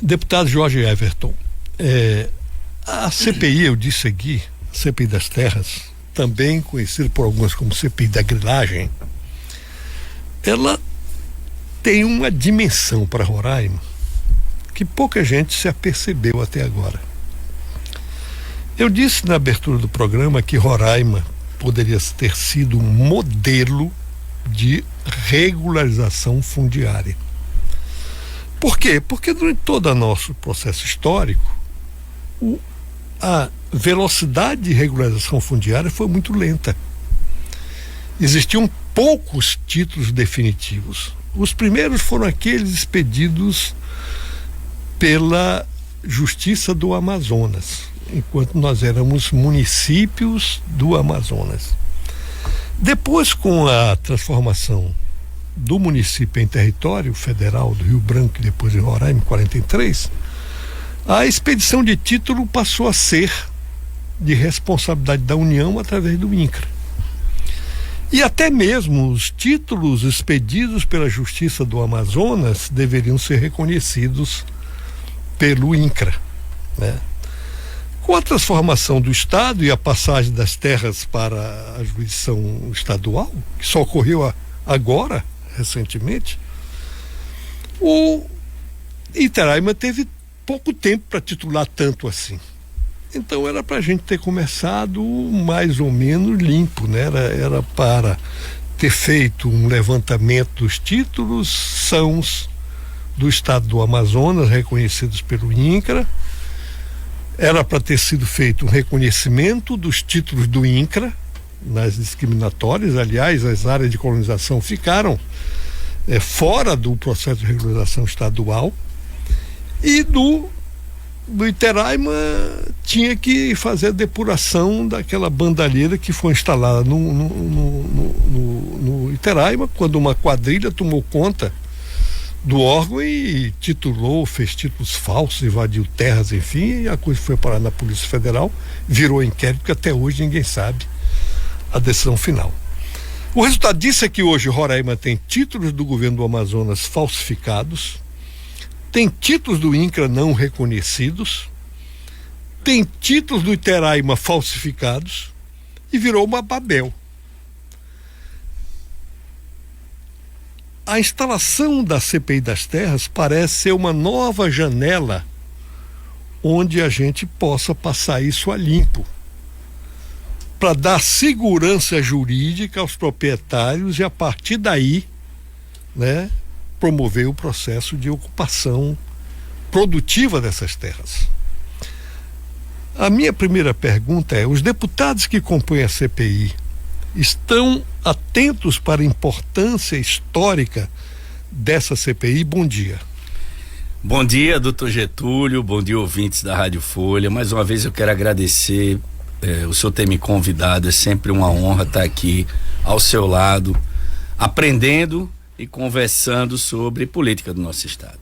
Deputado Jorge Everton, a CPI, eu disse aqui, CPI das Terras, também conhecida por alguns como CPI da grilagem, ela tem uma dimensão para Roraima que pouca gente se apercebeu até agora. Eu disse na abertura do programa que Roraima poderia ter sido um modelo de regularização fundiária. Por quê? Porque durante todo o nosso processo histórico, a velocidade de regularização fundiária foi muito lenta. Existiam poucos títulos definitivos. Os primeiros foram aqueles expedidos pela Justiça do Amazonas, enquanto nós éramos municípios do Amazonas. Depois, com a transformação do município em território federal do Rio Branco e depois de Roraima, em 43, a expedição de título passou a ser de responsabilidade da União através do INCRA. E até mesmo os títulos expedidos pela Justiça do Amazonas deveriam ser reconhecidos pelo INCRA, né? Com a transformação do Estado e a passagem das terras para a jurisdição estadual, que só ocorreu agora, recentemente, o Iteraima teve pouco tempo para titular tanto assim. Então era para a gente ter começado mais ou menos limpo, né? Era para ter feito um levantamento dos títulos sãos do Estado do Amazonas, reconhecidos pelo INCRA. Era para ter sido feito um reconhecimento dos títulos do INCRA nas discriminatórias. Aliás, as áreas de colonização ficaram fora do processo de regularização estadual. E do Iteraima tinha que fazer a depuração daquela bandalheira que foi instalada no Iteraima, quando uma quadrilha tomou conta do órgão e titulou, fez títulos falsos, invadiu terras, enfim, e a coisa foi parar na Polícia Federal, virou inquérito que até hoje ninguém sabe a decisão final. O resultado disso é que hoje Roraima tem títulos do governo do Amazonas falsificados, tem títulos do INCRA não reconhecidos, tem títulos do Iteraima falsificados e virou uma Babel. A instalação da CPI das Terras parece ser uma nova janela onde a gente possa passar isso a limpo, para dar segurança jurídica aos proprietários e a partir daí, né, promover o processo de ocupação produtiva dessas terras. A minha primeira pergunta é: os deputados que compõem a CPI estão atentos para a importância histórica dessa CPI? Bom dia. Bom dia, doutor Getúlio, bom dia, ouvintes da Rádio Folha. Mais uma vez eu quero agradecer o senhor ter me convidado. É sempre uma honra estar aqui ao seu lado, aprendendo e conversando sobre política do nosso estado.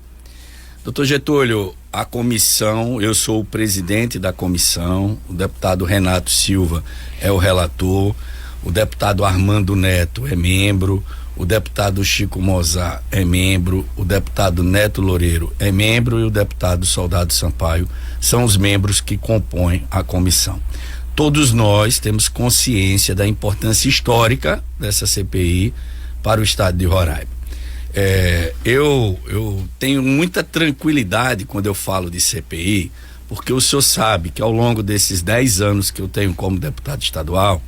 Doutor Getúlio, a comissão, eu sou o presidente da comissão, o deputado Renato Silva é o relator, o deputado Armando Neto é membro, o deputado Chico Mozart é membro, o deputado Neto Loureiro é membro e o deputado Soldado Sampaio são os membros que compõem a comissão. Todos nós temos consciência da importância histórica dessa CPI para o estado de Roraima. Eu tenho muita tranquilidade quando eu falo de CPI, porque o senhor sabe que ao longo desses 10 anos que eu tenho como deputado estadual,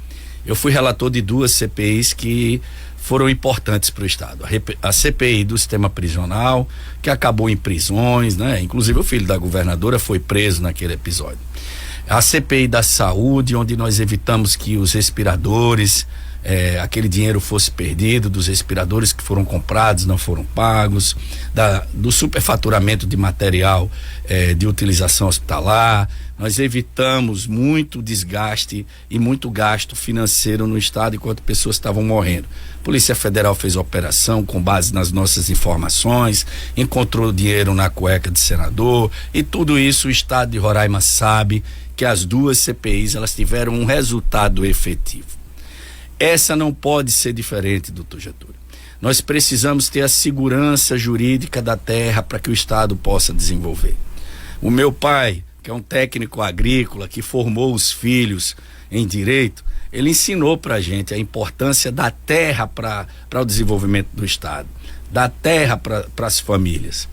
eu fui relator de 2 CPIs que foram importantes para o estado. A CPI do sistema prisional, que acabou em prisões, né? Inclusive o filho da governadora foi preso naquele episódio. A CPI da saúde, onde nós evitamos que os respiradores, aquele dinheiro fosse perdido, dos respiradores que foram comprados, não foram pagos, do superfaturamento de material de utilização hospitalar. Nós evitamos muito desgaste e muito gasto financeiro no estado enquanto pessoas estavam morrendo. A Polícia Federal fez operação com base nas nossas informações, encontrou dinheiro na cueca de senador, e tudo isso o estado de Roraima sabe que as 2 CPIs elas tiveram um resultado efetivo. Essa não pode ser diferente, doutor Getúlio. Nós precisamos ter a segurança jurídica da terra para que o Estado possa desenvolver. O meu pai, que é um técnico agrícola, que formou os filhos em direito, ele ensinou para a gente a importância da terra para o desenvolvimento do Estado, da terra para as famílias.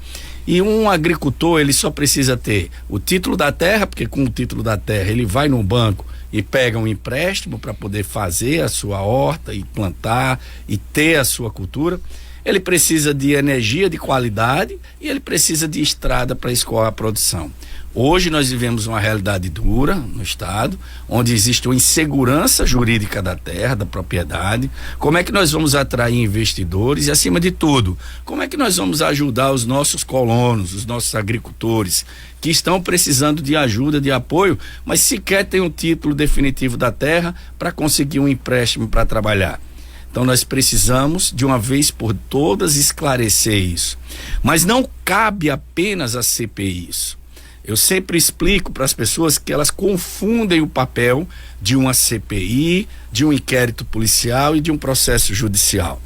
E um agricultor, ele só precisa ter o título da terra, porque com o título da terra ele vai no banco e pega um empréstimo para poder fazer a sua horta e plantar e ter a sua cultura. Ele precisa de energia de qualidade e ele precisa de estrada para escoar a produção. Hoje nós vivemos uma realidade dura no Estado, onde existe uma insegurança jurídica da terra, da propriedade. Como é que nós vamos atrair investidores e, acima de tudo, como é que nós vamos ajudar os nossos colonos, os nossos agricultores, que estão precisando de ajuda, de apoio, mas sequer têm um título definitivo da terra para conseguir um empréstimo para trabalhar? Então nós precisamos, de uma vez por todas, esclarecer isso. Mas não cabe apenas a CPI isso. Eu sempre explico para as pessoas que elas confundem o papel de uma CPI, de um inquérito policial e de um processo judicial.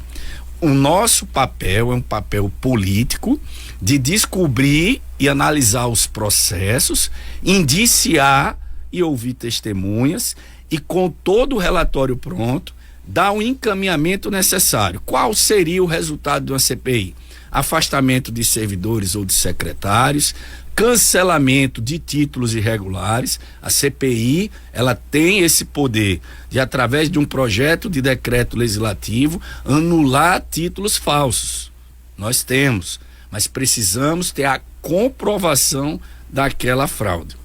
O nosso papel é um papel político de descobrir e analisar os processos, indiciar e ouvir testemunhas e, com todo o relatório pronto, dar o encaminhamento necessário. Qual seria o resultado de uma CPI? Afastamento de servidores ou de secretários, cancelamento de títulos irregulares. A CPI, ela tem esse poder de, através de um projeto de decreto legislativo, anular títulos falsos. Nós temos, mas precisamos ter a comprovação daquela fraude.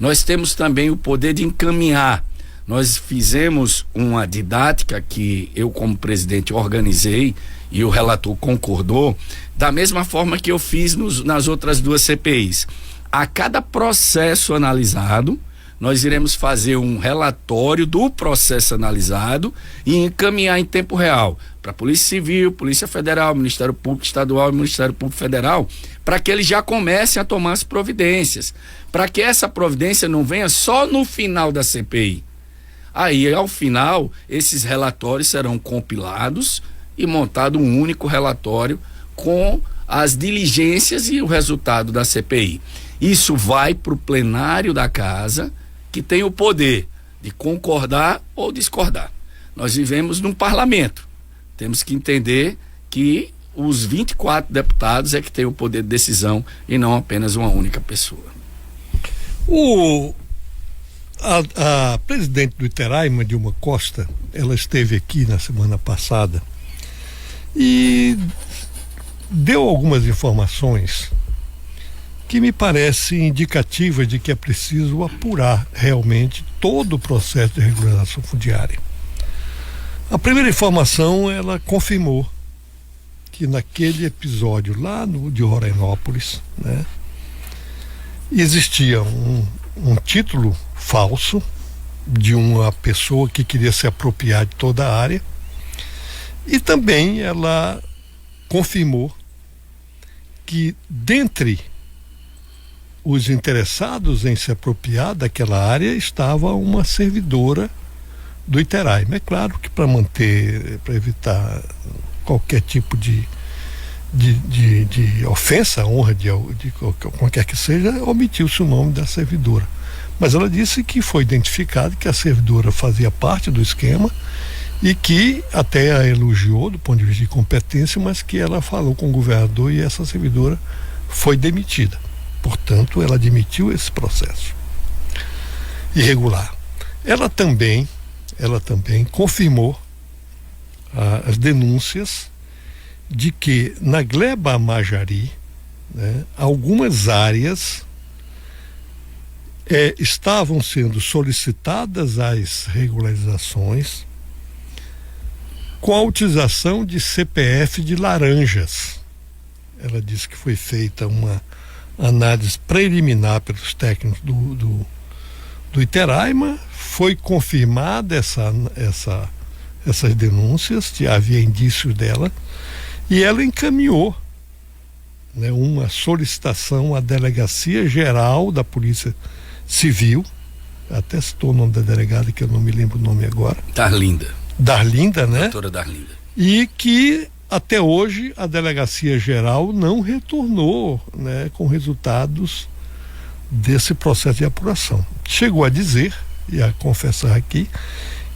Nós temos também o poder de encaminhar. Nós fizemos uma didática que eu, como presidente, organizei e o relator concordou, da mesma forma que eu fiz nas outras duas CPIs. A cada processo analisado, nós iremos fazer um relatório do processo analisado e encaminhar em tempo real para a Polícia Civil, Polícia Federal, Ministério Público Estadual e Ministério Público Federal, para que eles já comecem a tomar as providências, para que essa providência não venha só no final da CPI. Aí, ao final, esses relatórios serão compilados e montado um único relatório com as diligências e o resultado da CPI. Isso vai para o plenário da casa, que tem o poder de concordar ou discordar. Nós vivemos num parlamento. Temos que entender que os 24 deputados é que têm o poder de decisão e não apenas uma única pessoa. A presidente do Iteraima, Dilma Costa, ela esteve aqui na semana passada e deu algumas informações que me parecem indicativas de que é preciso apurar realmente todo o processo de regularização fundiária. A primeira informação, ela confirmou que naquele episódio lá de Rorainópolis, né, existia um título falso de uma pessoa que queria se apropriar de toda a área, e também ela confirmou que dentre os interessados em se apropriar daquela área estava uma servidora do Iteraima. É claro que para evitar qualquer tipo de ofensa à honra de qualquer que seja, omitiu-se o nome da servidora. Mas ela disse que foi identificado que a servidora fazia parte do esquema e que até a elogiou do ponto de vista de competência, mas que ela falou com o governador e essa servidora foi demitida. Portanto, ela admitiu esse processo irregular. Ela também confirmou as denúncias de que na Gleba Amajari, né, algumas áreas estavam sendo solicitadas as regularizações com a utilização de CPF de laranjas. Ela disse que foi feita uma análise preliminar pelos técnicos do Iteraima, foi confirmada essas denúncias, havia indícios dela, e ela encaminhou, né, uma solicitação à Delegacia Geral da Polícia Civil, até citou o nome da delegada, que eu não me lembro o nome agora. Darlinda, né? Doutora Darlinda. E que até hoje a Delegacia Geral não retornou, né, com resultados desse processo de apuração. Chegou a dizer, e a confessar aqui,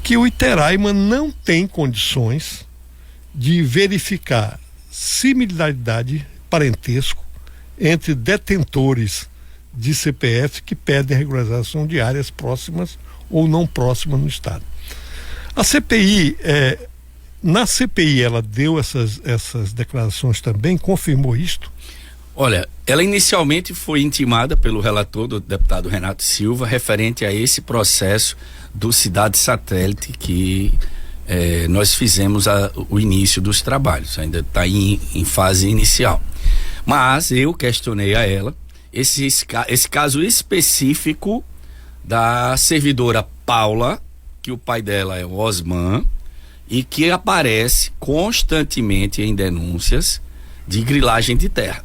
que o Iteraima não tem condições de verificar similaridade, parentesco, entre detentores de CPF que pedem regularização de áreas próximas ou não próximas no estado. A CPI, na CPI ela deu essas declarações também, confirmou isto? Olha, ela inicialmente foi intimada pelo relator, do deputado Renato Silva, referente a esse processo do Cidade Satélite que nós fizemos o início dos trabalhos, ainda está em fase inicial. Mas eu questionei a ela esse caso específico da servidora Paula, que o pai dela é o Osman, e que aparece constantemente em denúncias de grilagem de terra.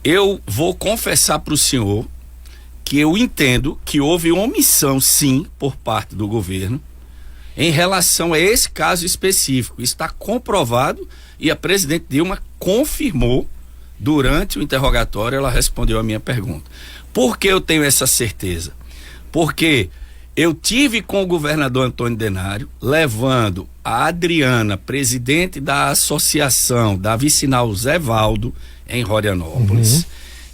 Eu vou confessar para o senhor que eu entendo que houve omissão, sim, por parte do governo em relação a esse caso específico. Isso está comprovado e a presidente Dilma confirmou durante o interrogatório. Ela respondeu a minha pergunta. Por que eu tenho essa certeza? Porque eu tive com o governador Antônio Denário, levando a Adriana, presidente da associação da vicinal Zé Valdo, em Rorianópolis,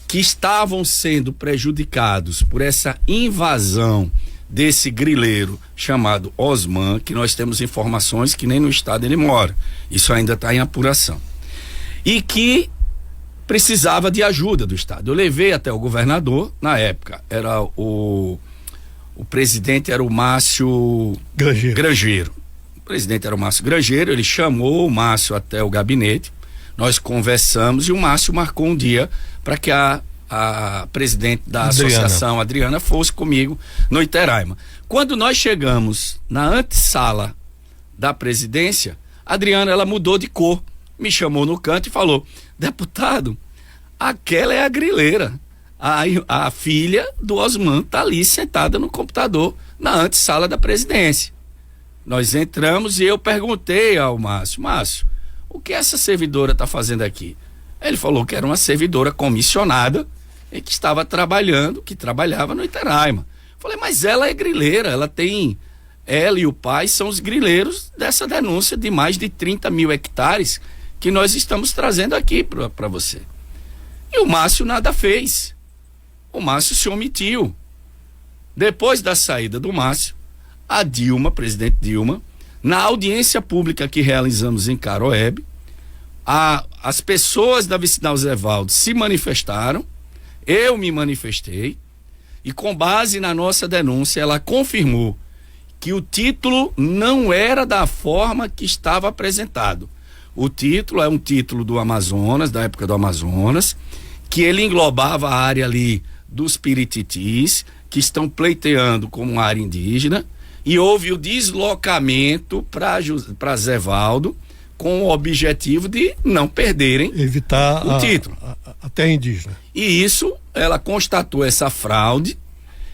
que estavam sendo prejudicados por essa invasão desse grileiro chamado Osman, que nós temos informações que nem no estado ele mora. Isso ainda está em apuração. E que precisava de ajuda do estado. Eu levei até o governador, na época, era o presidente era o Márcio Grangeiro. O presidente era o Márcio Grangeiro, ele chamou o Márcio até o gabinete, nós conversamos e o Márcio marcou um dia para que a presidente da associação, Adriana, fosse comigo no Iteraima. Quando nós chegamos na antessala da presidência, a Adriana, ela mudou de cor, me chamou no canto e falou: deputado, aquela é a grileira. A filha do Osman está ali sentada no computador na antessala da presidência. Nós entramos e eu perguntei ao Márcio, o que essa servidora está fazendo aqui? Ele falou que era uma servidora comissionada e que estava trabalhando, que trabalhava no Iteraima. Falei, mas ela é grileira, ela e o pai são os grileiros dessa denúncia de mais de 30 mil hectares que nós estamos trazendo aqui para você. E o Márcio nada fez. O Márcio se omitiu. Depois da saída do Márcio, a Dilma, presidente Dilma, na audiência pública que realizamos em Caroebe, as pessoas da vicinal Zé Valdo se manifestaram, eu me manifestei, e com base na nossa denúncia, ela confirmou que o título não era da forma que estava apresentado. O título é um título do Amazonas, da época do Amazonas, que ele englobava a área ali dos Pirititis, que estão pleiteando como área indígena, e houve o deslocamento para Zé Valdo, com o objetivo de não perderem evitar o título. A terra indígena. E isso, ela constatou essa fraude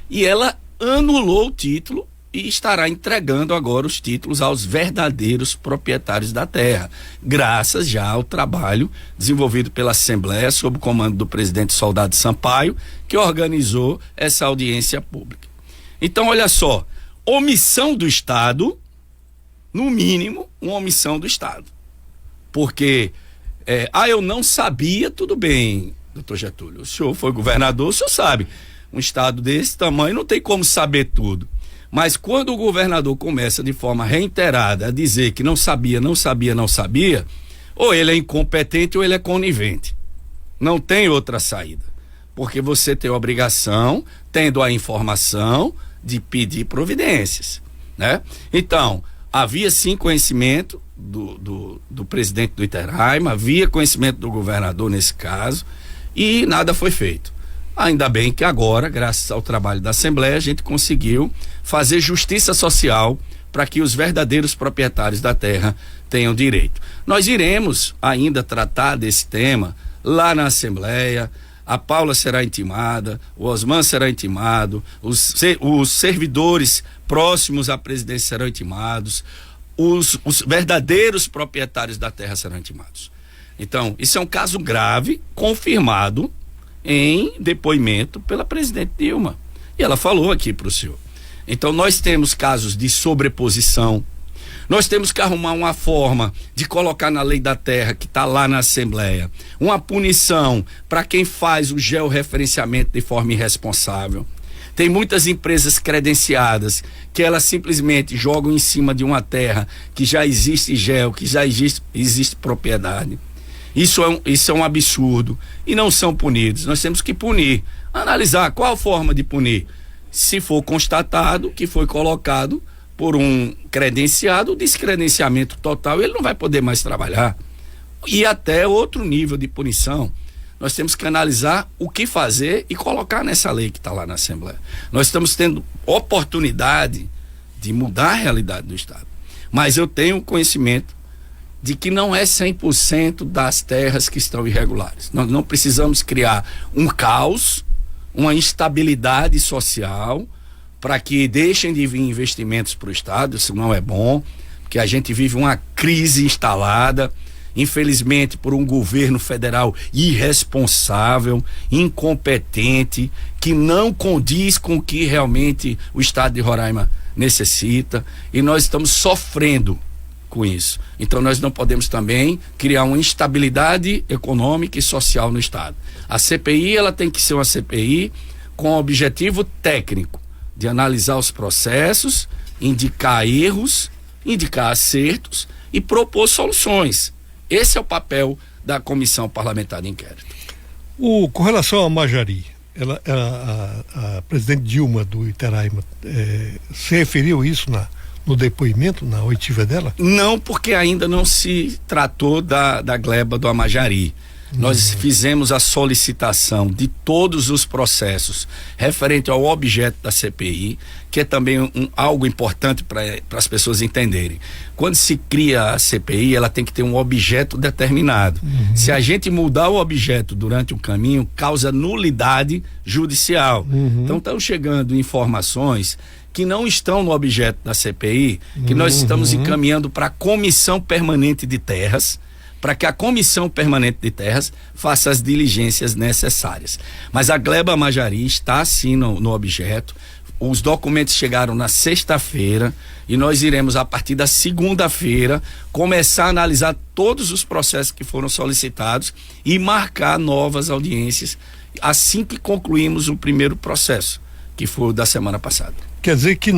e ela anulou o título e estará entregando agora os títulos aos verdadeiros proprietários da terra, graças já ao trabalho desenvolvido pela Assembleia sob o comando do presidente Soldado Sampaio, que organizou essa audiência pública. Então, olha só, omissão do Estado, no mínimo, uma omissão do Estado. Porque, eu não sabia, tudo bem, doutor Getúlio, o senhor foi governador, o senhor sabe, um Estado desse tamanho não tem como saber tudo. Mas quando o governador começa de forma reiterada a dizer que não sabia, ou ele é incompetente ou ele é conivente. Não tem outra saída. Porque você tem a obrigação, tendo a informação, de pedir providências, né? Então, havia sim conhecimento do presidente do Iteraima, havia conhecimento do governador nesse caso, e nada foi feito. Ainda bem que agora, graças ao trabalho da Assembleia, a gente conseguiu fazer justiça social para que os verdadeiros proprietários da terra tenham direito. Nós iremos ainda tratar desse tema lá na Assembleia. A Paula será intimada, o Osman será intimado, os servidores próximos à presidência serão intimados, os verdadeiros proprietários da terra serão intimados. Então, isso é um caso grave, confirmado em depoimento pela presidente Dilma. E ela falou aqui para o senhor. Então, nós temos casos de sobreposição. Nós temos que arrumar uma forma de colocar na lei da terra, que está lá na Assembleia, uma punição para quem faz o georreferenciamento de forma irresponsável. Tem muitas empresas credenciadas que elas simplesmente jogam em cima de uma terra que já existe geo, que já existe propriedade. Isso é um absurdo e não são punidos. Nós temos que punir, analisar qual a forma de punir. Se for constatado que foi colocado por um credenciado, descredenciamento total, ele não vai poder mais trabalhar. E até outro nível de punição. Nós temos que analisar o que fazer e colocar nessa lei que está lá na Assembleia. Nós estamos tendo oportunidade de mudar a realidade do Estado. Mas eu tenho conhecimento de que não é 100% das terras que estão irregulares. Nós não precisamos criar um caos, uma instabilidade social, para que deixem de vir investimentos para o Estado. Isso não é bom, porque a gente vive uma crise instalada, infelizmente por um governo federal irresponsável, incompetente, que não condiz com o que realmente o Estado de Roraima necessita, e nós estamos sofrendo com isso. Então nós não podemos também criar uma instabilidade econômica e social no Estado. A CPI, ela tem que ser uma CPI com objetivo técnico, de analisar os processos, indicar erros, indicar acertos e propor soluções. Esse é o papel da Comissão Parlamentar de Inquérito. Com relação à Majari, a presidente Dilma do Iteraima se referiu isso no depoimento, na oitiva dela? Não, porque ainda não se tratou da gleba do Amajari. Nós fizemos a solicitação de todos os processos referente ao objeto da CPI, que é também algo importante para as pessoas entenderem. Quando se cria a CPI, ela tem que ter um objeto determinado. Se a gente mudar o objeto durante o caminho, causa nulidade judicial. Então estão chegando informações que não estão no objeto da CPI, que nós estamos encaminhando para a Comissão Permanente de Terras, para que a Comissão Permanente de Terras faça as diligências necessárias. Mas a gleba Amajari está sim no objeto. Os documentos chegaram na sexta-feira e nós iremos, a partir da segunda-feira, começar a analisar todos os processos que foram solicitados e marcar novas audiências assim que concluímos o primeiro processo, que foi o da semana passada. Quer dizer que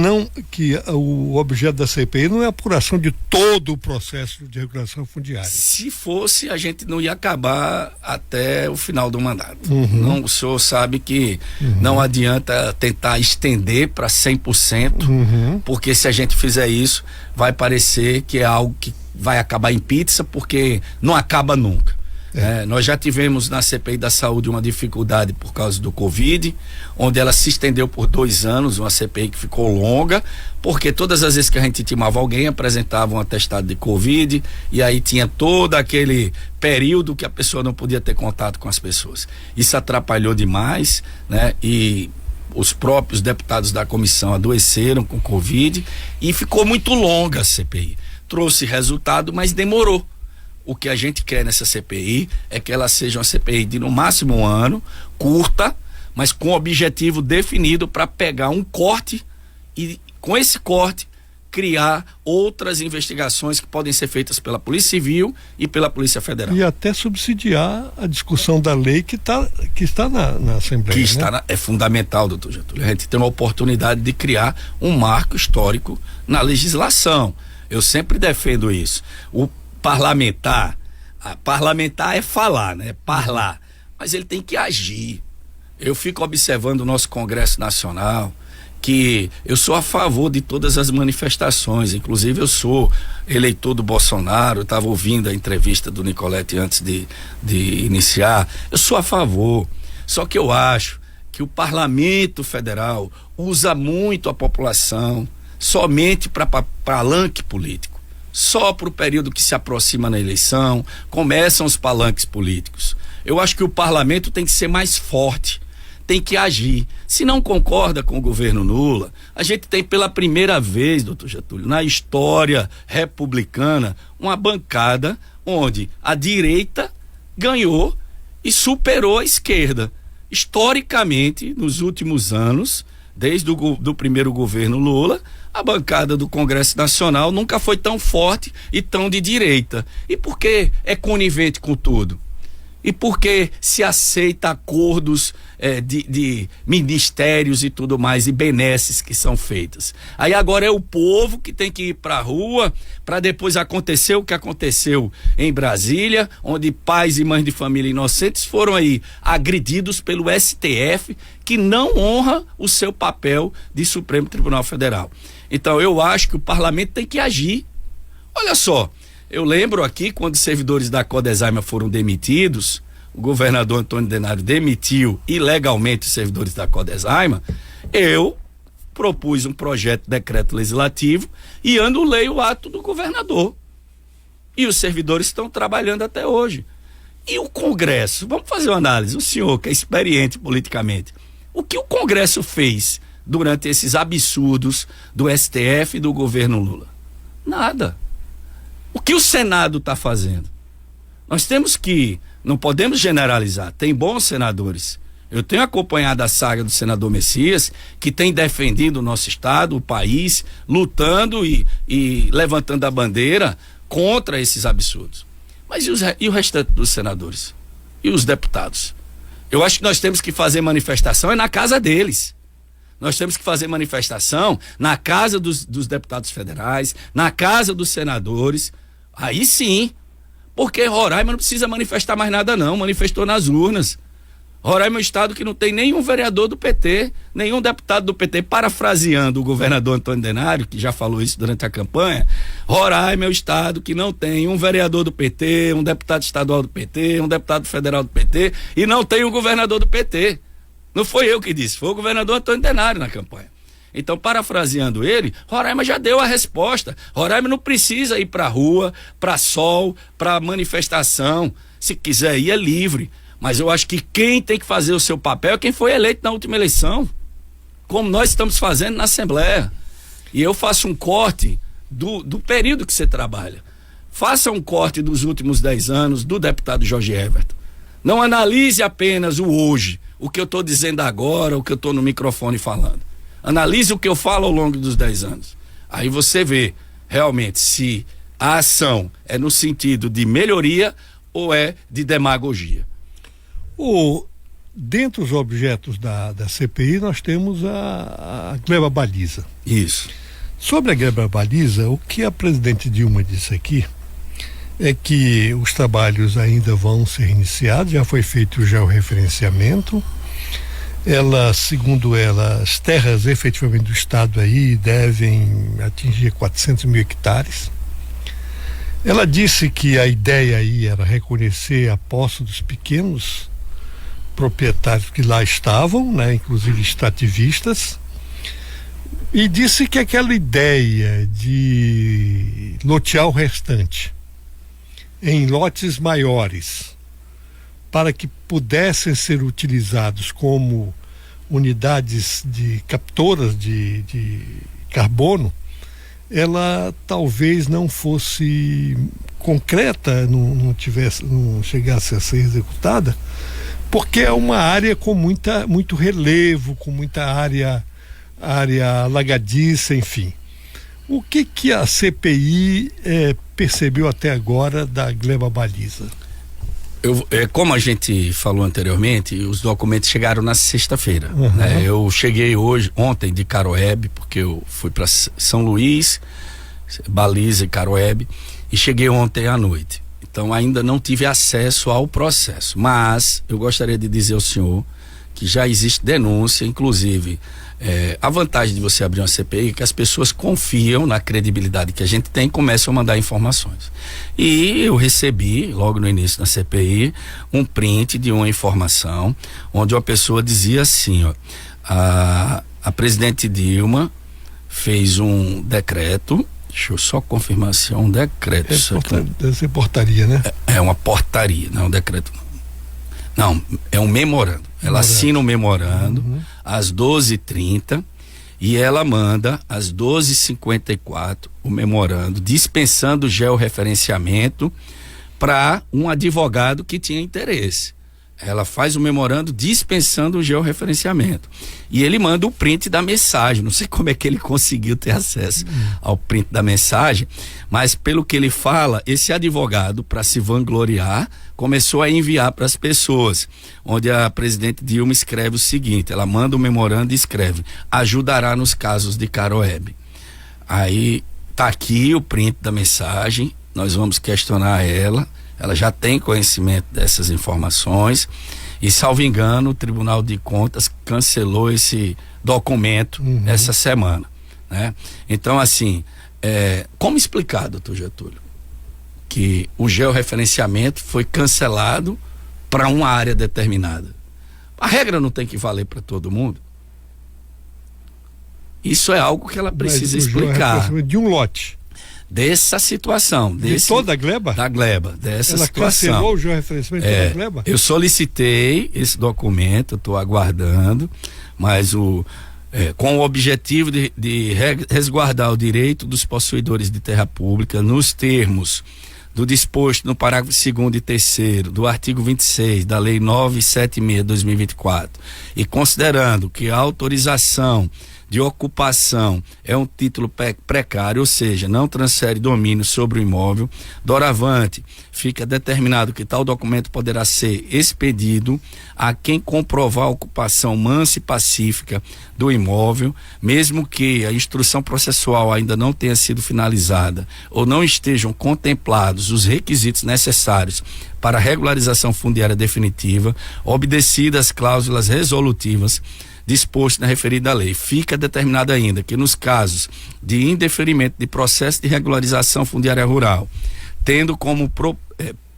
o objeto da CPI não é a apuração de todo o processo de regulação fundiária. Se fosse, a gente não ia acabar até o final do mandato. Não, o senhor sabe que não adianta tentar estender para 100%, porque se a gente fizer isso, vai parecer que é algo que vai acabar em pizza, porque não acaba nunca. Nós já tivemos na CPI da saúde uma dificuldade por causa do Covid, onde ela se estendeu por 2 anos, uma CPI que ficou longa, porque todas as vezes que a gente intimava alguém, apresentava um atestado de Covid, e aí tinha todo aquele período que a pessoa não podia ter contato com as pessoas. Isso atrapalhou demais, né? E os próprios deputados da comissão adoeceram com Covid e ficou muito longa a CPI. Trouxe resultado, mas demorou. O que a gente quer nessa CPI é que ela seja uma CPI de no máximo 1 ano, curta, mas com objetivo definido para pegar um corte e com esse corte criar outras investigações que podem ser feitas pela Polícia Civil e pela Polícia Federal. E até subsidiar a discussão da lei que está na Assembleia. Que está é fundamental, doutor Getúlio. A gente tem uma oportunidade de criar um marco histórico na legislação. Eu sempre defendo isso. O parlamentar é falar, né? Parlar, mas ele tem que agir. Eu fico observando o nosso Congresso Nacional, que eu sou a favor de todas as manifestações, inclusive eu sou eleitor do Bolsonaro, eu estava ouvindo a entrevista do Nicolete antes de iniciar, eu sou a favor, só que eu acho que o Parlamento Federal usa muito a população somente para palanque político. Só para o período que se aproxima na eleição, começam os palanques políticos. Eu acho que o parlamento tem que ser mais forte, tem que agir. Se não concorda com o governo Lula, a gente tem pela primeira vez, doutor Getúlio, na história republicana, uma bancada onde a direita ganhou e superou a esquerda. Historicamente, nos últimos anos, desde do primeiro governo Lula, a bancada do Congresso Nacional nunca foi tão forte e tão de direita. E por que é conivente com tudo? E por que se aceita acordos de ministérios e tudo mais, e benesses que são feitas? Aí agora é o povo que tem que ir para a rua para depois acontecer o que aconteceu em Brasília, onde pais e mães de família inocentes foram aí agredidos pelo STF, que não honra o seu papel de Supremo Tribunal Federal. Então eu acho que o parlamento tem que agir. Olha só, eu lembro aqui quando os servidores da Codesaima foram demitidos, o governador Antônio Denário demitiu ilegalmente os servidores da Codesaima, eu propus um projeto de decreto legislativo e anulei o ato do governador. E os servidores estão trabalhando até hoje. E o Congresso? Vamos fazer uma análise. O senhor, que é experiente politicamente, o que o Congresso fez durante esses absurdos do STF e do governo Lula? Nada. O que o Senado está fazendo? Nós temos que, não podemos generalizar, tem bons senadores. Eu tenho acompanhado a saga do senador Messias, que tem defendido o nosso estado, o país, lutando e levantando a bandeira contra esses absurdos. Mas e o restante dos senadores? E os deputados? Eu acho que nós temos que fazer manifestação na casa deles. Nós temos que fazer manifestação na casa dos deputados federais, na casa dos senadores. Aí sim, porque Roraima não precisa manifestar mais nada não, manifestou nas urnas. Roraima é um estado que não tem nenhum vereador do PT, nenhum deputado do PT, parafraseando o governador Antônio Denário, que já falou isso durante a campanha. Roraima é um estado que não tem um vereador do PT, um deputado estadual do PT, um deputado federal do PT e não tem um governador do PT. Não foi eu que disse, foi o governador Antônio Denário na campanha. Então, parafraseando ele, Roraima já deu a resposta. Roraima não precisa ir para a rua, para sol, para manifestação. Se quiser ir, é livre. Mas eu acho que quem tem que fazer o seu papel é quem foi eleito na última eleição, como nós estamos fazendo na Assembleia. E eu faço um corte do período que você trabalha. Faça um corte dos últimos 10 anos do deputado Jorge Everton. Não analise apenas o hoje, o que eu estou dizendo agora, o que eu estou no microfone falando. Analise o que eu falo ao longo dos 10 anos. Aí você vê realmente se a ação é no sentido de melhoria ou é de demagogia. Dentre os objetos da CPI nós temos a gleba baliza. Isso. Sobre a gleba baliza, o que a presidente Dilma disse aqui é que os trabalhos ainda vão ser iniciados, já foi feito o georreferenciamento. Ela, segundo ela, as terras efetivamente do estado aí devem atingir 400 mil hectares. Ela disse que a ideia aí era reconhecer a posse dos pequenos proprietários que lá estavam, né, inclusive extrativistas, e disse que aquela ideia de lotear o restante em lotes maiores para que pudessem ser utilizados como unidades de captoras de carbono, ela talvez não fosse concreta, não chegasse a ser executada, porque é uma área com muito relevo, com muita área alagadiça, enfim. O que a CPI percebeu até agora da gleba baliza? Como a gente falou anteriormente, os documentos chegaram na sexta-feira. Uhum. Né? Eu cheguei ontem de Caroebe, porque eu fui para São Luís, Baliza e Caroebe, e cheguei ontem à noite. Então ainda não tive acesso ao processo, mas eu gostaria de dizer ao senhor que já existe denúncia, inclusive a vantagem de você abrir uma CPI é que as pessoas confiam na credibilidade que a gente tem e começam a mandar informações. E eu recebi, logo no início da CPI, um print de uma informação onde uma pessoa dizia assim, ó, a presidente Dilma fez um decreto. Deixa eu só confirmar se é um decreto. Deve ser portaria, né? É uma portaria, não é um decreto. Não, é um memorando. Ela assina o memorando às 12h30 e ela manda às 12h54 o memorando dispensando o georreferenciamento para um advogado que tinha interesse. Ela faz o memorando dispensando o georreferenciamento. E ele manda o print da mensagem. Não sei como é que ele conseguiu ter acesso ao print da mensagem, mas pelo que ele fala, esse advogado, para se vangloriar, começou a enviar para as pessoas, onde a presidente Dilma escreve o seguinte, ela manda o memorando e escreve: ajudará nos casos de Caroebe. Aí tá aqui o print da mensagem, nós vamos questionar ela já tem conhecimento dessas informações e, salvo engano, o Tribunal de Contas cancelou esse documento essa semana, né? Então, assim, como explicar, doutor Getúlio, que o georreferenciamento foi cancelado para uma área determinada? A regra não tem que valer para todo mundo? Isso é algo que ela precisa explicar. De um lote. Dessa situação. De toda a gleba? Da gleba, dessa ela situação. Ela cancelou o georreferenciamento de toda a gleba? Eu solicitei esse documento, estou aguardando, mas com o objetivo de resguardar o direito dos possuidores de terra pública nos termos do disposto no parágrafo 2º e 3º do artigo 26 da Lei 976/2024 e considerando que a autorização de ocupação é um título precário, ou seja, não transfere domínio sobre o imóvel, doravante fica determinado que tal documento poderá ser expedido a quem comprovar a ocupação mansa e pacífica do imóvel, mesmo que a instrução processual ainda não tenha sido finalizada ou não estejam contemplados os requisitos necessários para a regularização fundiária definitiva, obedecidas as cláusulas resolutivas disposto na referida lei. Fica determinado ainda que nos casos de indeferimento de processo de regularização fundiária rural, tendo como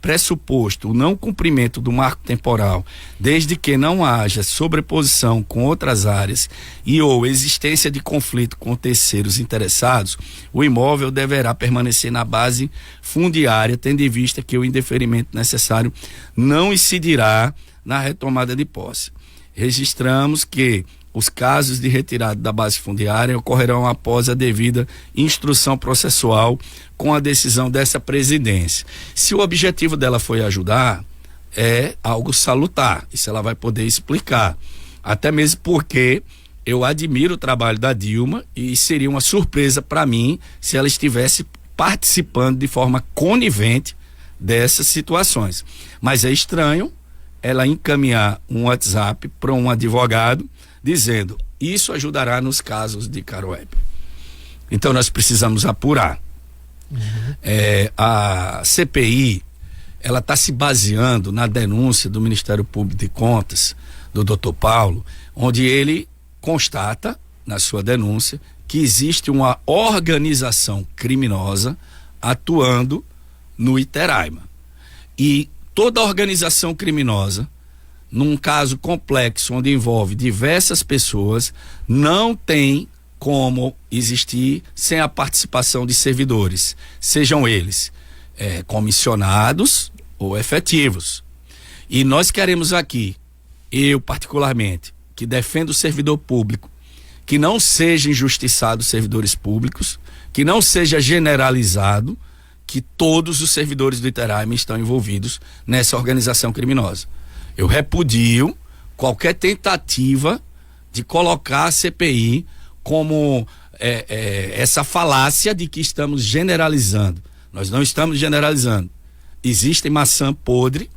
pressuposto o não cumprimento do marco temporal, desde que não haja sobreposição com outras áreas e ou existência de conflito com terceiros interessados, o imóvel deverá permanecer na base fundiária, tendo em vista que o indeferimento necessário não incidirá na retomada de posse. Registramos que os casos de retirada da base fundiária ocorrerão após a devida instrução processual com a decisão dessa presidência. Se o objetivo dela foi ajudar, é algo salutar. Isso ela vai poder explicar. Até mesmo porque eu admiro o trabalho da Dilma e seria uma surpresa para mim se ela estivesse participando de forma conivente dessas situações. Mas é estranho ela encaminhar um WhatsApp para um advogado dizendo: isso ajudará nos casos de Caroebe. Então nós precisamos apurar. A CPI, ela está se baseando na denúncia do Ministério Público de Contas, do Dr. Paulo, onde ele constata, na sua denúncia, que existe uma organização criminosa atuando no Iteraima. E toda organização criminosa, num caso complexo onde envolve diversas pessoas, não tem como existir sem a participação de servidores, sejam eles comissionados ou efetivos. E nós queremos aqui, eu particularmente, que defendo o servidor público, que não seja injustiçado os servidores públicos, que não seja generalizado que todos os servidores do Iteraima estão envolvidos nessa organização criminosa. Eu repudio qualquer tentativa de colocar a CPI como essa falácia de que estamos generalizando. Nós não estamos generalizando. Existe maçã podre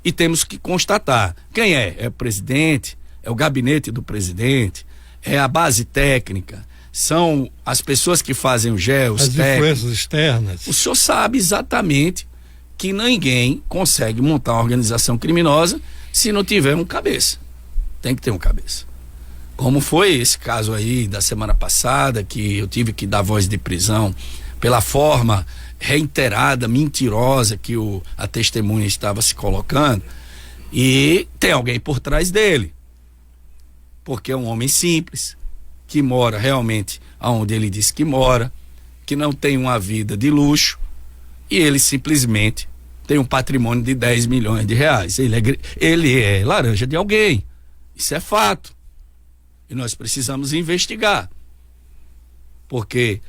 e temos que constatar. Quem é? É o presidente? É o gabinete do presidente? É a base técnica? São as pessoas que fazem o GEO, as influências externas. O senhor sabe exatamente que ninguém consegue montar uma organização criminosa se não tiver um cabeça. Tem que ter um cabeça. Como foi esse caso aí da semana passada, que eu tive que dar voz de prisão pela forma reiterada, mentirosa que a testemunha estava se colocando, e tem alguém por trás dele, porque é um homem simples, que mora realmente onde ele diz que mora, que não tem uma vida de luxo, e ele simplesmente tem um patrimônio de 10 milhões de reais. Ele é laranja de alguém. Isso é fato. E nós precisamos investigar. Porque,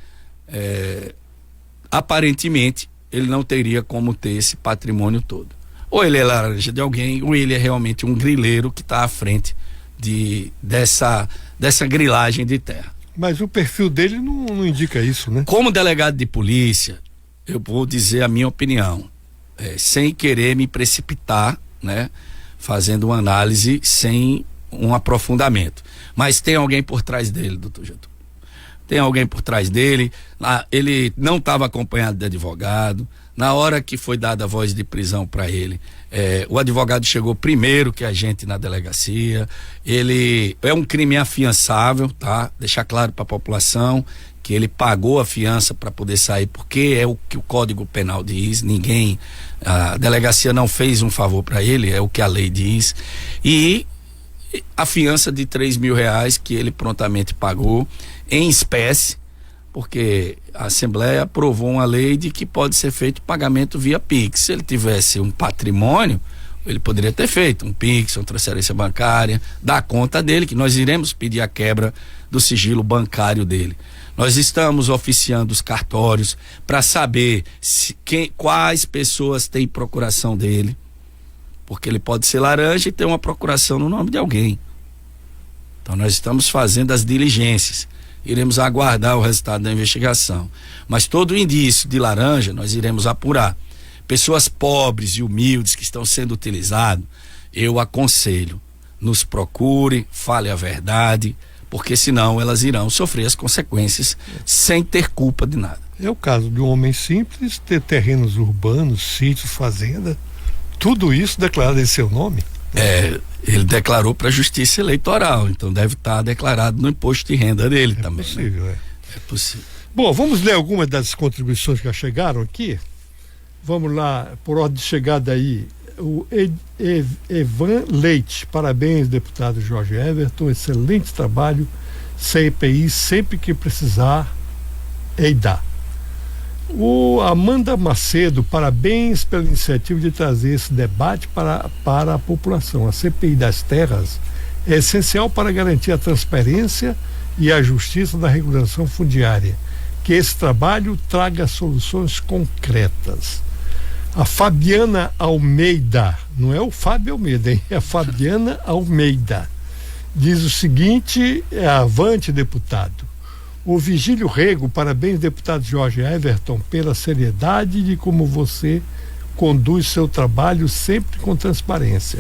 aparentemente, ele não teria como ter esse patrimônio todo. Ou ele é laranja de alguém, ou ele é realmente um grileiro que está à frente dessa grilagem de terra. Mas o perfil dele não indica isso, né? Como delegado de polícia, eu vou dizer a minha opinião, sem querer me precipitar, né? Fazendo uma análise sem um aprofundamento. Mas tem alguém por trás dele, doutor Getúlio. Tem alguém por trás dele. Ele não estava acompanhado de advogado. Na hora que foi dada a voz de prisão para ele, o advogado chegou primeiro que a gente na delegacia. Ele é um crime afiançável, tá? Deixar claro para a população que ele pagou a fiança para poder sair, porque é o que o Código Penal diz. A delegacia não fez um favor para ele, é o que a lei diz. E a fiança de R$3.000 que ele prontamente pagou em espécie, porque a Assembleia aprovou uma lei de que pode ser feito pagamento via Pix. Se ele tivesse um patrimônio, ele poderia ter feito um Pix, uma transferência bancária, da conta dele, que nós iremos pedir a quebra do sigilo bancário dele. Nós estamos oficiando os cartórios para saber quais pessoas têm procuração dele, porque ele pode ser laranja e ter uma procuração no nome de alguém. Então nós estamos fazendo as diligências. Iremos aguardar o resultado da investigação. Mas todo indício de laranja nós iremos apurar. Pessoas pobres e humildes que estão sendo utilizadas, eu aconselho, nos procure, fale a verdade, porque senão elas irão sofrer as consequências sem ter culpa de nada. É o caso de um homem simples ter terrenos urbanos, sítios, fazenda, tudo isso declarado em seu nome. Ele declarou para a Justiça Eleitoral, então deve estar declarado no imposto de renda dele também. Possível, né? É possível. Bom, vamos ler algumas das contribuições que já chegaram aqui. Vamos lá, por ordem de chegada aí. O Evan Leite, parabéns, deputado Jorge Everton, excelente trabalho. CPI, sempre que precisar, EIDA. O Amanda Macedo, parabéns pela iniciativa de trazer esse debate para a população. A CPI das terras é essencial para garantir a transparência e a justiça da regulação fundiária. Que esse trabalho traga soluções concretas. A Fabiana Almeida, não é o Fábio Almeida, hein? É a Fabiana Almeida. Diz o seguinte: avante, deputado. O Vigílio Rego, parabéns, deputado Jorge Everton, pela seriedade de como você conduz seu trabalho sempre com transparência.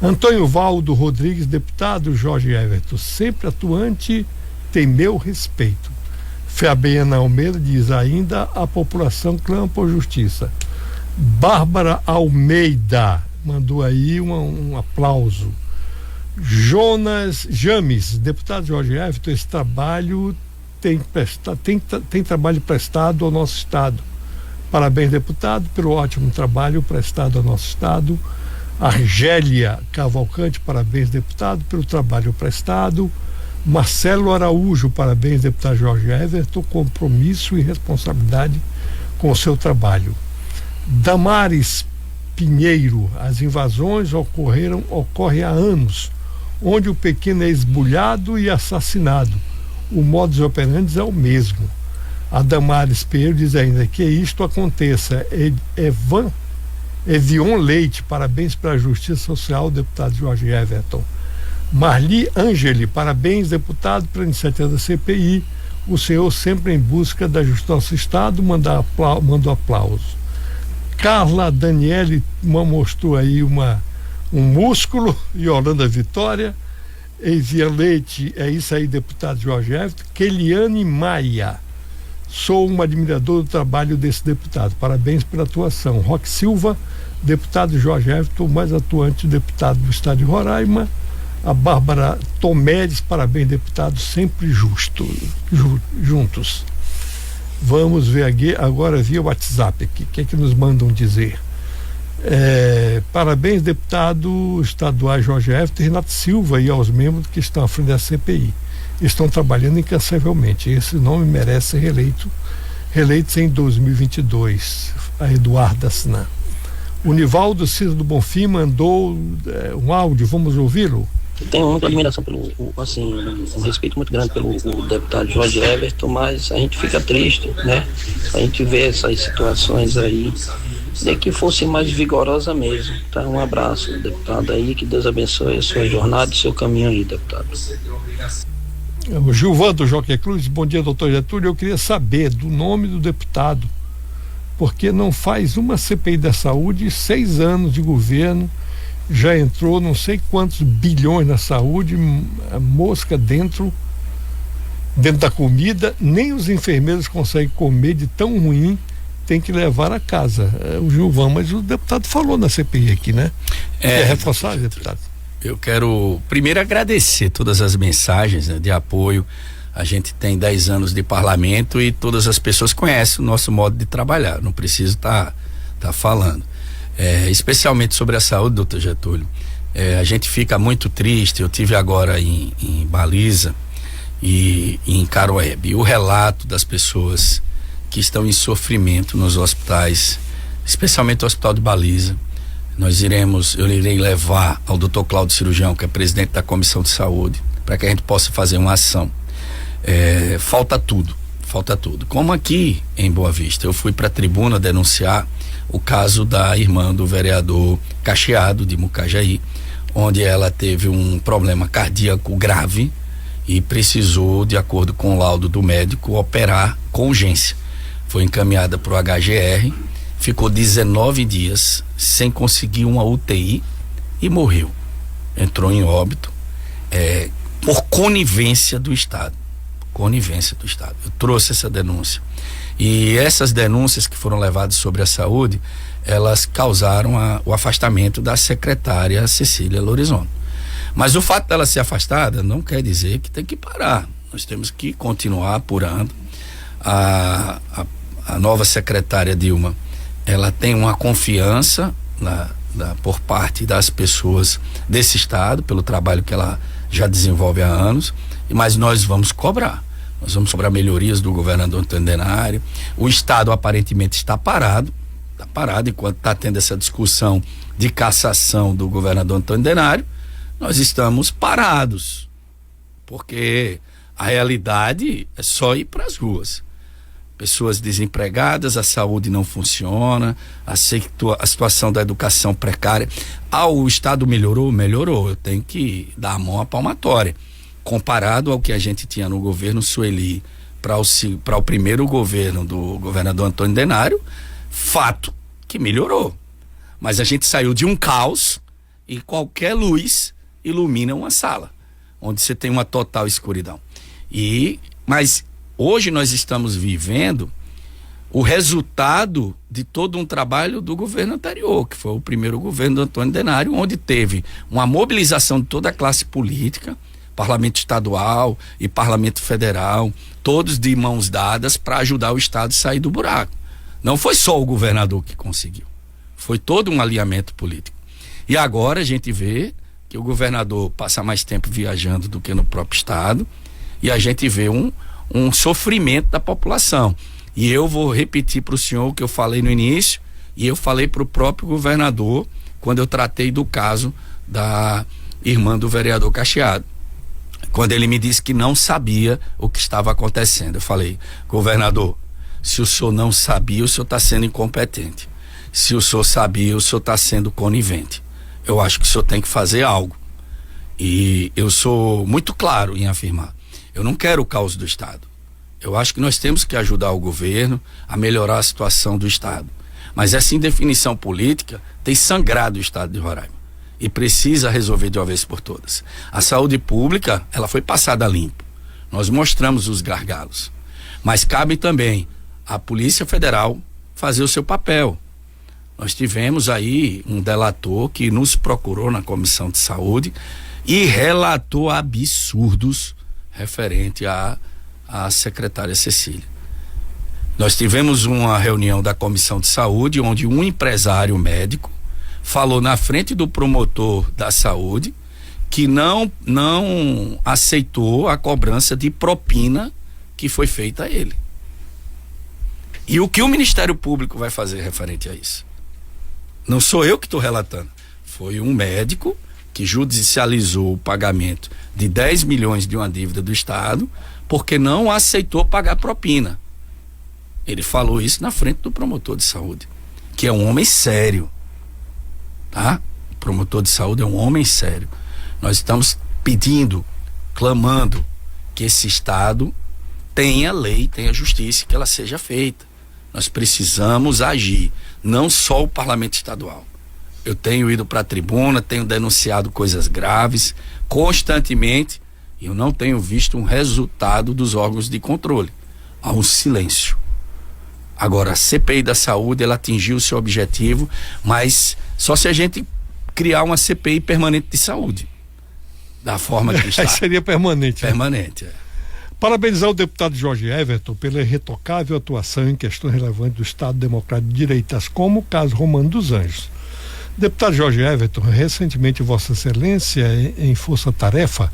Antônio Valdo Rodrigues, deputado Jorge Everton, sempre atuante, tem meu respeito. Fabiana Almeida diz ainda: a população clama por justiça. Bárbara Almeida mandou aí um aplauso. Jonas James, deputado Jorge Everton, esse trabalho tem trabalho prestado ao nosso estado. Parabéns, deputado, pelo ótimo trabalho prestado ao nosso estado. Argélia Cavalcante, parabéns, deputado, pelo trabalho prestado. Marcelo Araújo, parabéns, deputado Jorge Everton, compromisso e responsabilidade com o seu trabalho. Damares Pinheiro, as invasões ocorrem há anos, onde o pequeno é esbulhado e assassinado. O modus operandi é o mesmo. A Damares Pinheiro diz ainda que isto aconteça. Evion Leite, parabéns pela justiça social, deputado Jorge Everton. Marli Angeli, parabéns, deputado, pela iniciativa da CPI. O senhor sempre em busca da justiça do nosso estado, mando aplauso. Carla Daniele mostrou aí um músculo. Yolanda Vitória. Evia Leite, é isso aí, deputado Jorge Everton. Keliane Maia, sou um admirador do trabalho desse deputado, parabéns pela atuação. Roque Silva, deputado Jorge Everton, mais atuante deputado do estado de Roraima. A Bárbara Tomedes, parabéns, deputado, sempre juntos. Vamos ver aqui agora via WhatsApp aqui, o que é que nos mandam dizer? Parabéns, deputado estadual Jorge Everton e Renato Silva, e aos membros que estão à frente da CPI. Estão trabalhando incansavelmente. Esse nome merece ser reeleitos em 2022. A Eduarda Sinan. O Nivaldo Cisa do Bonfim mandou um áudio, vamos ouvi-lo? Eu tenho muita admiração um respeito muito grande pelo o deputado Jorge Everton, mas a gente fica triste, né? A gente vê essas situações aí, de que fosse mais vigorosa mesmo, tá? Um abraço, deputado aí, que Deus abençoe a sua jornada e o seu caminho aí, deputado. O Gilvan do Jockey Cruz, bom dia, doutor Getúlio. Eu queria saber do nome do deputado, porque não faz uma CPI da saúde, 6 anos de governo, já entrou não sei quantos bilhões na saúde, mosca dentro da comida, nem os enfermeiros conseguem comer de tão ruim, tem que levar a casa. O Gilvan, mas o deputado falou na CPI aqui, né? Quer reforçar, deputado? Eu quero primeiro agradecer todas as mensagens, né, de apoio. A gente tem 10 anos de parlamento e todas as pessoas conhecem o nosso modo de trabalhar, não preciso tá falando. Especialmente sobre a saúde, doutor Getúlio, a gente fica muito triste. Eu tive agora em Baliza e em Caroebe o relato das pessoas que estão em sofrimento nos hospitais, especialmente o Hospital de Baliza. Eu irei levar ao doutor Cláudio Cirurgião, que é presidente da Comissão de Saúde, para que a gente possa fazer uma ação. Falta tudo. Como aqui em Boa Vista, eu fui para a tribuna denunciar o caso da irmã do vereador Cacheado, de Mucajaí, onde ela teve um problema cardíaco grave e precisou, de acordo com o laudo do médico, operar com urgência. Foi encaminhada para o HGR, ficou 19 dias sem conseguir uma UTI e morreu. Entrou em óbito por conivência do Estado. Eu trouxe essa denúncia. E essas denúncias que foram levadas sobre a saúde, elas causaram o afastamento da secretária Cecília Lorizono. Mas o fato dela ser afastada não quer dizer que tem que parar. Nós temos que continuar apurando. A nova secretária Dilma, ela tem uma confiança por parte das pessoas desse estado, pelo trabalho que ela já desenvolve há anos, mas nós vamos cobrar melhorias do governador Antônio Denário. O estado aparentemente está parado enquanto está tendo essa discussão de cassação do governador Antônio Denário. Nós estamos parados, porque a realidade é só ir para as ruas. Pessoas desempregadas, a saúde não funciona, a situação da educação precária. O estado melhorou. Eu tenho que dar a mão à palmatória. Comparado ao que a gente tinha no governo Sueli para o primeiro governo do governador Antônio Denário, fato que melhorou. Mas a gente saiu de um caos e qualquer luz ilumina uma sala, onde você tem uma total escuridão. Mas hoje nós estamos vivendo o resultado de todo um trabalho do governo anterior, que foi o primeiro governo do Antônio Denário, onde teve uma mobilização de toda a classe política, parlamento estadual e parlamento federal, todos de mãos dadas para ajudar o estado a sair do buraco. Não foi só o governador que conseguiu, foi todo um alinhamento político. E agora a gente vê que o governador passa mais tempo viajando do que no próprio estado, e a gente vê um sofrimento da população. E eu vou repetir para o senhor o que eu falei no início, e eu falei para o próprio governador quando eu tratei do caso da irmã do vereador Cacheado, quando ele me disse que não sabia o que estava acontecendo. Eu falei: governador, se o senhor não sabia, o senhor está sendo incompetente. Se o senhor sabia, o senhor está sendo conivente. Eu acho que o senhor tem que fazer algo. E eu sou muito claro em afirmar: eu não quero o caos do estado. Eu acho que nós temos que ajudar o governo a melhorar a situação do estado. Mas essa indefinição política tem sangrado o estado de Roraima e precisa resolver de uma vez por todas. A saúde pública, ela foi passada limpo. Nós mostramos os gargalos. Mas cabe também à Polícia Federal fazer o seu papel. Nós tivemos aí um delator que nos procurou na Comissão de Saúde e relatou absurdos referente à secretária Cecília. Nós tivemos uma reunião da Comissão de Saúde onde um empresário médico falou na frente do promotor da saúde que não aceitou a cobrança de propina que foi feita a ele. E o que o Ministério Público vai fazer referente a isso? Não sou eu que estou relatando. Foi um médico que judicializou o pagamento de 10 milhões de uma dívida do Estado porque não aceitou pagar propina. Ele falou isso na frente do promotor de saúde, que é um homem sério, tá? O promotor de saúde é um homem sério. Nós estamos pedindo, clamando que esse Estado tenha lei, tenha justiça, que ela seja feita. Nós precisamos agir, não só o parlamento estadual. Eu tenho ido para a tribuna, tenho denunciado coisas graves constantemente e eu não tenho visto um resultado dos órgãos de controle. Há um silêncio. Agora, a CPI da saúde, ela atingiu o seu objetivo, mas só se a gente criar uma CPI permanente de saúde, da forma que está. Seria permanente. Permanente, Parabenizar o deputado Jorge Everton pela irretocável atuação em questões relevantes do Estado Democrático de Direitas, como o caso Romano dos Anjos. Deputado Jorge Everton, recentemente Vossa Excelência, em força-tarefa,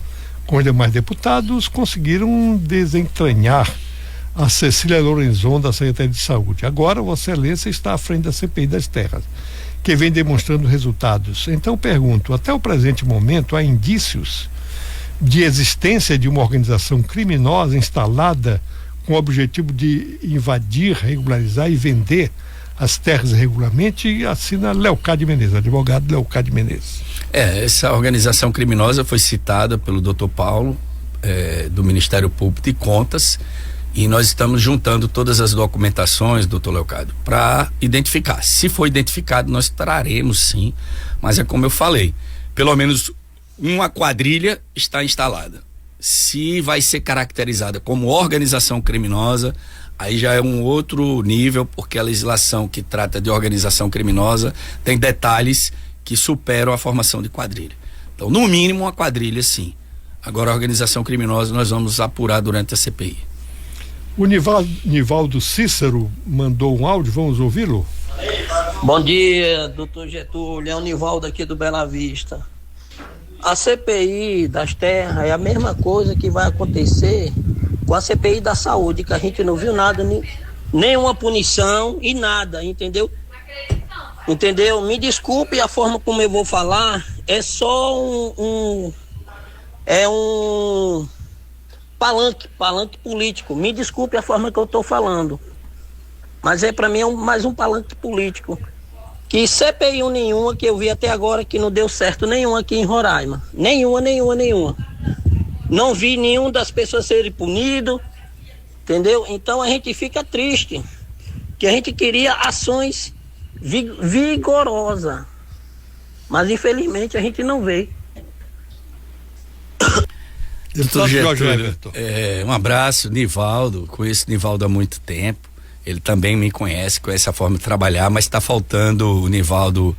com os demais deputados, conseguiram desentranhar a Cecília Lorenzon da Secretaria de Saúde. Agora Vossa Excelência está à frente da CPI das Terras, que vem demonstrando resultados. Então pergunto, até o presente momento há indícios de existência de uma organização criminosa instalada com o objetivo de invadir, regularizar e vender as terras irregularmente? E assina Leocádio Menezes, advogado Leocádio Menezes. Essa organização criminosa foi citada pelo Dr. Paulo, do Ministério Público de Contas, e nós estamos juntando todas as documentações, doutor Leocádio, para identificar. Se for identificado, nós traremos sim, mas é como eu falei, pelo menos uma quadrilha está instalada. Se vai ser caracterizada como organização criminosa, aí já é um outro nível, porque a legislação que trata de organização criminosa tem detalhes que superam a formação de quadrilha. Então, no mínimo, uma quadrilha, sim. Agora, a organização criminosa nós vamos apurar durante a CPI. O Nivaldo Cícero mandou um áudio, vamos ouvi-lo? Bom dia, doutor Getúlio, é o Nivaldo aqui do Bela Vista. A CPI das terras é a mesma coisa que vai acontecer com a CPI da saúde, que a gente não viu nada, nenhuma punição e nada, entendeu? Entendeu? Me desculpe a forma como eu vou falar, é só um palanque político. Me desculpe a forma que eu estou falando, mas para mim é mais um palanque político. Que CPI nenhuma que eu vi até agora que não deu certo, nenhuma aqui em Roraima. Nenhuma. Não vi nenhuma das pessoas serem punidas, entendeu? Então a gente fica triste, que a gente queria ações vigorosas, mas infelizmente a gente não vê. Doutor Getúlio, um abraço, Nivaldo. Conheço Nivaldo há muito tempo. Ele também me conhece a forma de trabalhar, mas está faltando o Nivaldo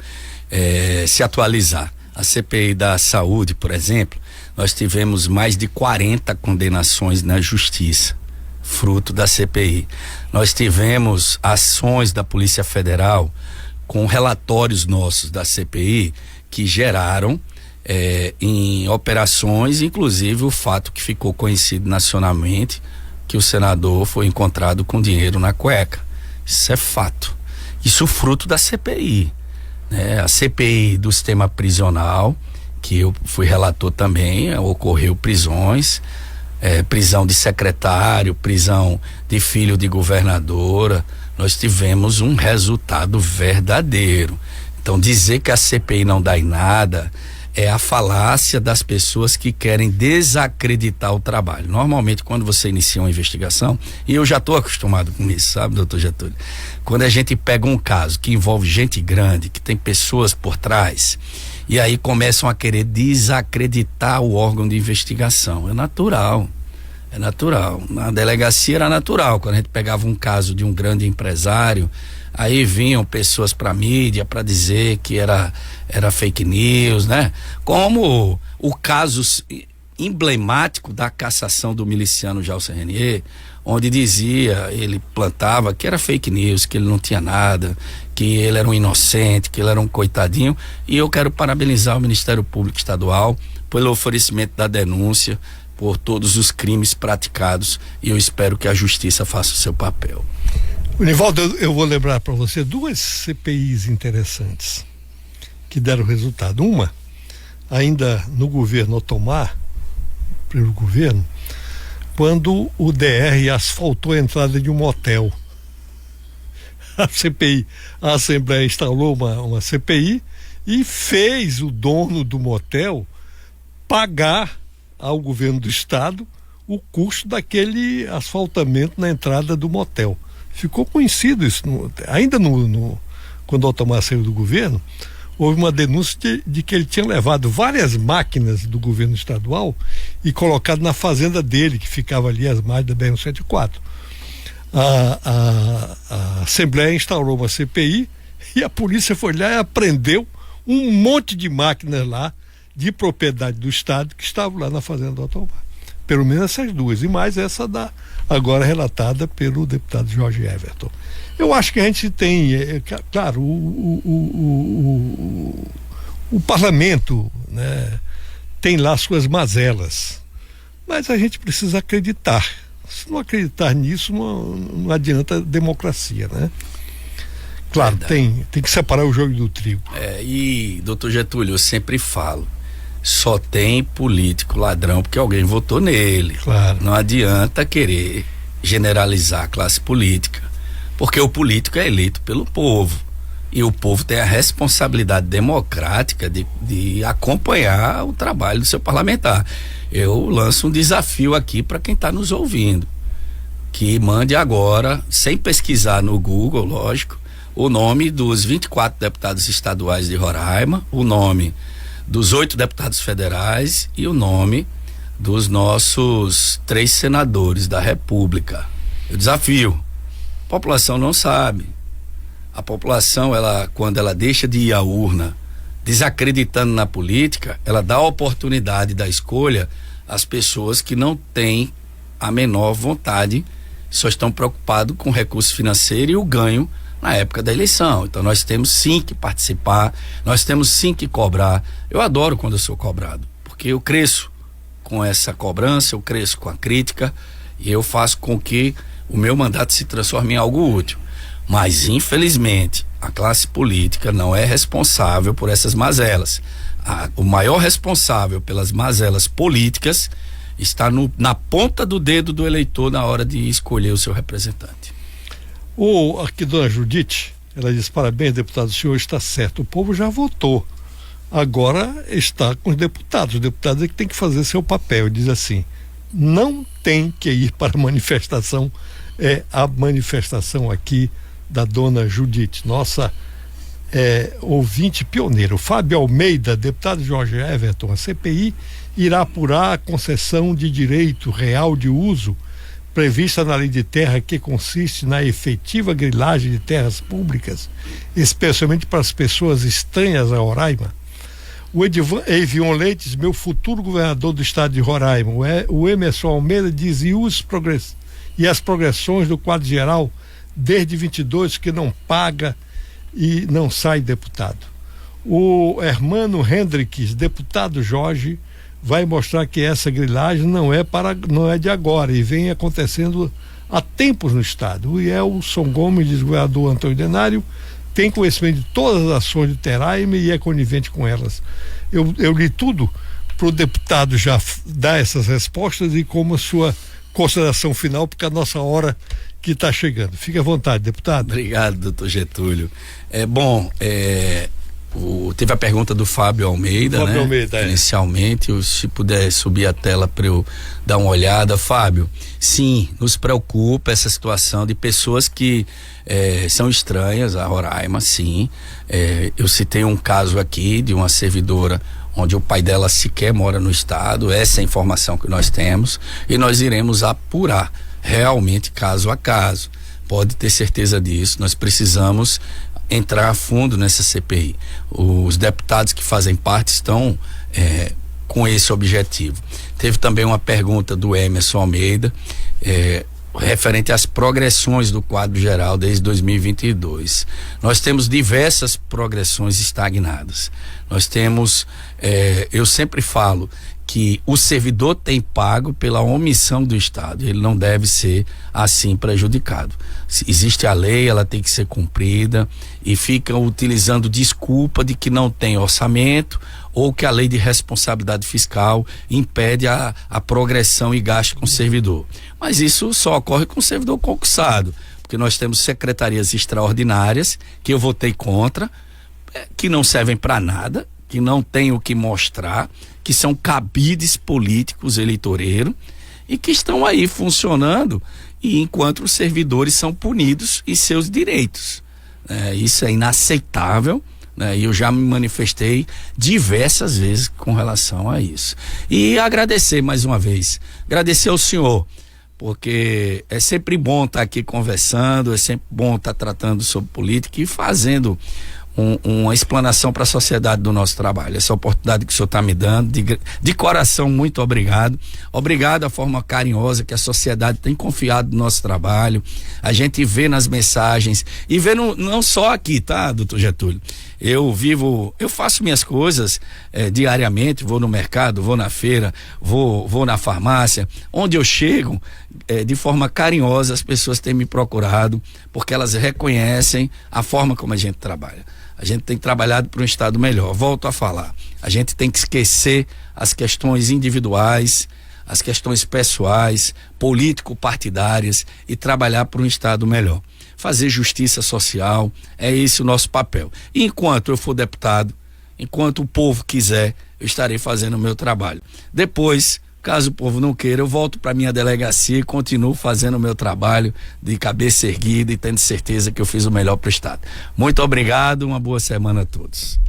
se atualizar. A CPI da saúde, por exemplo, nós tivemos mais de 40 condenações na justiça, fruto da CPI. Nós tivemos ações da Polícia Federal com relatórios nossos da CPI que geraram em operações, inclusive o fato que ficou conhecido nacionalmente, que o senador foi encontrado com dinheiro na cueca. Isso é fato. Isso fruto da CPI, né? A CPI do sistema prisional, que eu fui relator também, ocorreu prisões, prisão de secretário, prisão de filho de governadora. Nós tivemos um resultado verdadeiro. Então, dizer que a CPI não dá em nada é a falácia das pessoas que querem desacreditar o trabalho. Normalmente, quando você inicia uma investigação, e eu já estou acostumado com isso, sabe, doutor Getúlio? Quando a gente pega um caso que envolve gente grande, que tem pessoas por trás, e aí começam a querer desacreditar o órgão de investigação. É natural. Na delegacia era natural, quando a gente pegava um caso de um grande empresário, aí vinham pessoas para a mídia para dizer que era fake news, né? Como o caso emblemático da cassação do miliciano Jalcer Renier, onde dizia, ele plantava que era fake news, que ele não tinha nada, que ele era um inocente, que ele era um coitadinho. E eu quero parabenizar o Ministério Público Estadual pelo oferecimento da denúncia, por todos os crimes praticados, e eu espero que a justiça faça o seu papel. Nivaldo, eu vou lembrar para você duas CPIs interessantes que deram resultado. Uma, ainda no governo Otomar, pelo governo, quando o DR asfaltou a entrada de um motel. A CPI, a Assembleia instalou uma CPI e fez o dono do motel pagar ao governo do estado o custo daquele asfaltamento na entrada do motel. Ficou conhecido isso. Ainda quando o Otomar saiu do governo, houve uma denúncia de que ele tinha levado várias máquinas do governo estadual e colocado na fazenda dele, que ficava ali às margens da BR-174. A Assembleia instaurou uma CPI e a polícia foi lá e apreendeu um monte de máquinas lá de propriedade do estado que estavam lá na fazenda do Otomar. Pelo menos essas duas, e mais essa agora relatada pelo deputado Jorge Everton. Eu acho que a gente tem, claro, o parlamento, né, tem lá suas mazelas, mas a gente precisa acreditar. Se não acreditar nisso, não adianta a democracia, né? Claro, tem que separar o joio do trigo. E, doutor Getúlio, eu sempre falo, só tem político ladrão porque alguém votou nele. Claro. Não adianta querer generalizar a classe política, porque o político é eleito pelo povo e o povo tem a responsabilidade democrática de acompanhar o trabalho do seu parlamentar. Eu lanço um desafio aqui para quem está nos ouvindo, que mande agora, sem pesquisar no Google, lógico, o nome dos 24 deputados estaduais de Roraima, o nome dos 8 deputados federais e o nome dos nossos 3 senadores da República. Eu desafio. A população não sabe. A população, quando ela deixa de ir à urna desacreditando na política, ela dá a oportunidade da escolha às pessoas que não têm a menor vontade, só estão preocupados com o recurso financeiro e o ganho na época da eleição. Então nós temos sim que participar, nós temos sim que cobrar. Eu adoro quando eu sou cobrado, porque eu cresço com essa cobrança, eu cresço com a crítica e eu faço com que o meu mandato se transforme em algo útil. Mas infelizmente a classe política não é responsável por essas mazelas. O maior responsável pelas mazelas políticas está na ponta do dedo do eleitor na hora de escolher o seu representante. Aqui, dona Judite, ela diz: parabéns, deputado, o senhor está certo, o povo já votou, agora está com os deputados é que tem que fazer seu papel. Diz assim: não tem que ir para a manifestação, a manifestação aqui da dona Judite, nossa ouvinte pioneiro. Fábio Almeida, deputado Jorge Everton, a CPI irá apurar a concessão de direito real de uso prevista na lei de terra, que consiste na efetiva grilagem de terras públicas, especialmente para as pessoas estranhas a Roraima. O Evion Leites, meu futuro governador do estado de Roraima, o Emerson Almeida diz: e as progressões do quadro geral desde 22 que não paga e não sai deputado. O Hermano Hendricks, deputado Jorge, vai mostrar que essa grilagem não é de agora e vem acontecendo há tempos no estado. O Elson Gomes, diz: governador Antônio Denário tem conhecimento de todas as ações de Roraima e é conivente com elas. Eu li tudo para o deputado já dar essas respostas e como a sua consideração final, porque a nossa hora que está chegando. Fique à vontade, deputado. Obrigado, doutor Getúlio. Teve a pergunta do Fábio Almeida, né? Almeida, inicialmente, se puder subir a tela para eu dar uma olhada. Fábio, sim, nos preocupa essa situação de pessoas que são estranhas a Roraima, sim. Eu citei um caso aqui de uma servidora onde o pai dela sequer mora no estado. Essa é a informação que nós temos e nós iremos apurar realmente caso a caso. Pode ter certeza disso. Nós precisamos entrar a fundo nessa CPI. Os deputados que fazem parte estão com esse objetivo. Teve também uma pergunta do Emerson Almeida referente às progressões do quadro geral desde 2022. Nós temos diversas progressões estagnadas. Nós temos, eu sempre falo que o servidor tem pago pela omissão do Estado. Ele não deve ser assim prejudicado. Existe a lei, ela tem que ser cumprida, e ficam utilizando desculpa de que não tem orçamento ou que a lei de responsabilidade fiscal impede a progressão e gasto com o servidor. Mas isso só ocorre com o servidor concursado, porque nós temos secretarias extraordinárias que eu votei contra, que não servem para nada, que não tem o que mostrar, que são cabides políticos eleitoreiros e que estão aí funcionando, e enquanto os servidores são punidos em seus direitos. Isso é inaceitável, né? E eu já me manifestei diversas vezes com relação a isso. E agradecer mais uma vez, agradecer ao senhor, porque é sempre bom estar aqui conversando, é sempre bom estar tratando sobre política e fazendo uma explanação para a sociedade do nosso trabalho. Essa oportunidade que o senhor está me dando, de coração, muito obrigado. Obrigado à forma carinhosa que a sociedade tem confiado no nosso trabalho. A gente vê nas mensagens e vê não só aqui, tá, doutor Getúlio? Eu faço minhas coisas diariamente, vou no mercado, vou na feira, vou na farmácia, onde eu chego, de forma carinhosa, as pessoas têm me procurado, porque elas reconhecem a forma como a gente trabalha. A gente tem trabalhado para um Estado melhor. Volto a falar, a gente tem que esquecer as questões individuais, as questões pessoais, político-partidárias, e trabalhar para um Estado melhor. Fazer justiça social, é esse o nosso papel. E enquanto eu for deputado, enquanto o povo quiser, eu estarei fazendo o meu trabalho. Depois, caso o povo não queira, eu volto para minha delegacia e continuo fazendo o meu trabalho de cabeça erguida e tendo certeza que eu fiz o melhor para o Estado. Muito obrigado, uma boa semana a todos.